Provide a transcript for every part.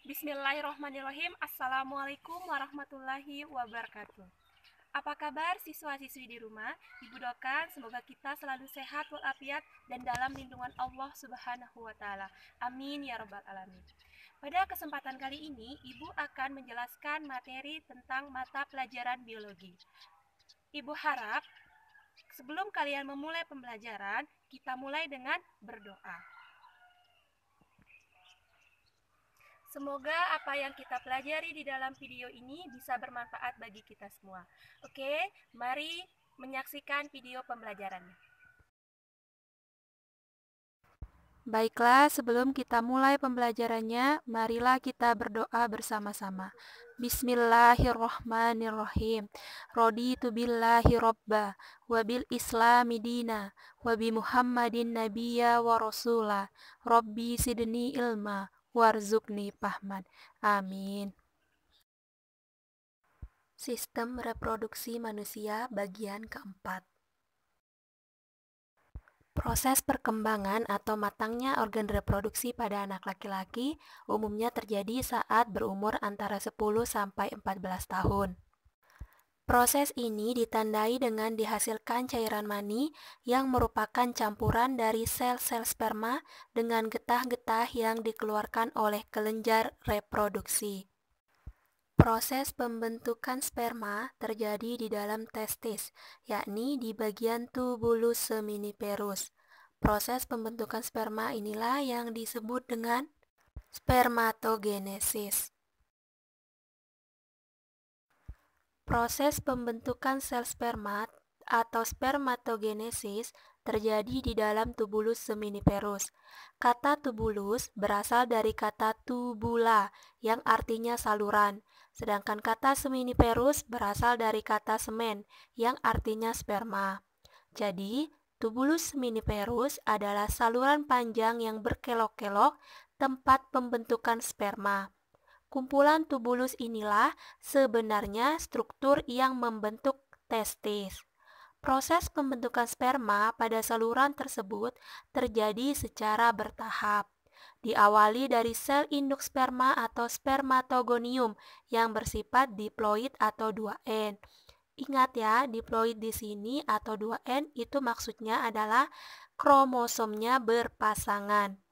Bismillahirrahmanirrahim. Assalamualaikum warahmatullahi wabarakatuh. Apa kabar siswa-siswi di rumah? Ibu doakan semoga kita selalu sehat walafiat dan dalam lindungan Allah Subhanahu wa taala. Amin ya rabbal alamin. Pada kesempatan kali ini, Ibu akan menjelaskan materi tentang mata pelajaran biologi. Ibu harap sebelum kalian memulai pembelajaran, kita mulai dengan berdoa. Semoga apa yang kita pelajari di dalam video ini bisa bermanfaat bagi kita semua. Oke, mari menyaksikan video pembelajarannya. Baiklah, sebelum kita mulai pembelajarannya, marilah kita berdoa bersama-sama. Bismillahirrahmanirrahim. Raditu billahi robba, wabil islami dina, wabi muhammadin nabiyya wa rasulah, Rabbi sidni ilma, warzuqni fahman. Amin. Sistem reproduksi manusia bagian keempat. Proses perkembangan atau matangnya organ reproduksi pada anak laki-laki umumnya terjadi saat berumur antara 10 sampai 14 tahun. Proses ini ditandai dengan dihasilkan cairan mani yang merupakan campuran dari sel-sel sperma dengan getah-getah yang dikeluarkan oleh kelenjar reproduksi. Proses pembentukan sperma terjadi di dalam testis, yakni di bagian tubulus seminiferus. Proses pembentukan sperma inilah yang disebut dengan spermatogenesis. Proses pembentukan sel sperma atau spermatogenesis terjadi di dalam tubulus seminiferus. Kata tubulus berasal dari kata tubula yang artinya saluran, sedangkan kata seminiferus berasal dari kata semen yang artinya sperma. Jadi, tubulus seminiferus adalah saluran panjang yang berkelok-kelok tempat pembentukan sperma. Kumpulan tubulus inilah sebenarnya struktur yang membentuk testis. Proses pembentukan sperma pada saluran tersebut terjadi secara bertahap. Diawali dari sel induk sperma atau spermatogonium yang bersifat diploid atau 2N. Ingat ya, diploid di sini atau 2N itu maksudnya adalah kromosomnya berpasangan.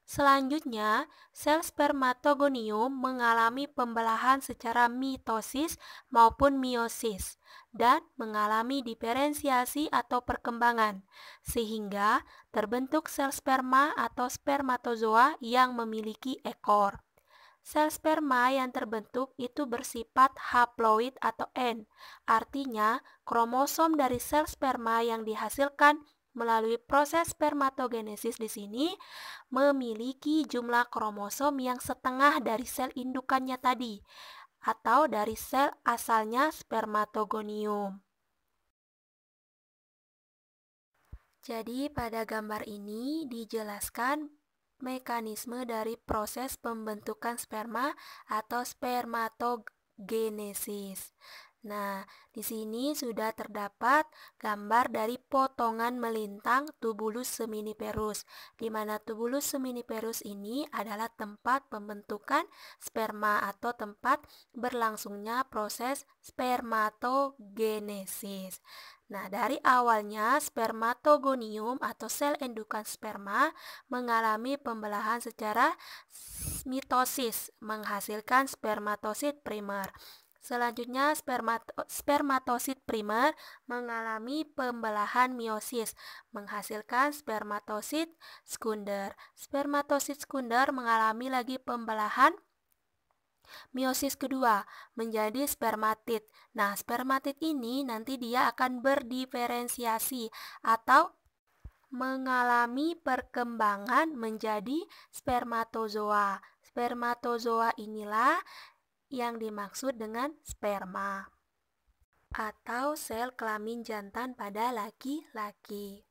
Selanjutnya, sel spermatogonium mengalami pembelahan secara mitosis maupun meiosis dan mengalami diferensiasi atau perkembangan, sehingga terbentuk sel sperma atau spermatozoa yang memiliki ekor. Sel sperma yang terbentuk itu bersifat haploid atau N, artinya kromosom dari sel sperma yang dihasilkan melalui proses spermatogenesis di sini memiliki jumlah kromosom yang setengah dari sel indukannya tadi atau dari sel asalnya spermatogonium. Jadi pada gambar ini dijelaskan mekanisme dari proses pembentukan sperma atau spermatogenesis. Nah, di sini sudah terdapat gambar dari potongan melintang tubulus seminiferus, di mana tubulus seminiferus ini adalah tempat pembentukan sperma atau tempat berlangsungnya proses spermatogenesis. Nah, dari awalnya spermatogonium atau sel indukan sperma mengalami pembelahan secara mitosis, menghasilkan spermatosit primer. Selanjutnya, spermatosit primer mengalami pembelahan meiosis, menghasilkan spermatosit sekunder. Spermatosit sekunder mengalami lagi pembelahan meiosis kedua menjadi spermatid. Nah, spermatid ini nanti dia akan berdiferensiasi atau mengalami perkembangan menjadi spermatozoa. Spermatozoa inilah yang dimaksud dengan sperma atau sel kelamin jantan pada laki-laki.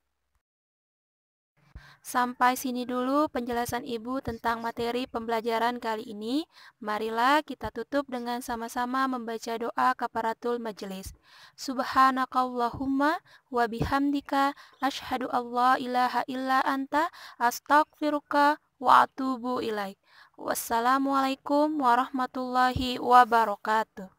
Sampai sini dulu penjelasan Ibu tentang materi pembelajaran kali ini. Marilah kita tutup dengan sama-sama membaca doa kafaratul majelis. Subhanakallahumma wa bihamdika asyhadu alla ilaha illa anta astaghfiruka wa atubu ilaik. Wassalamualaikum warahmatullahi wabarakatuh.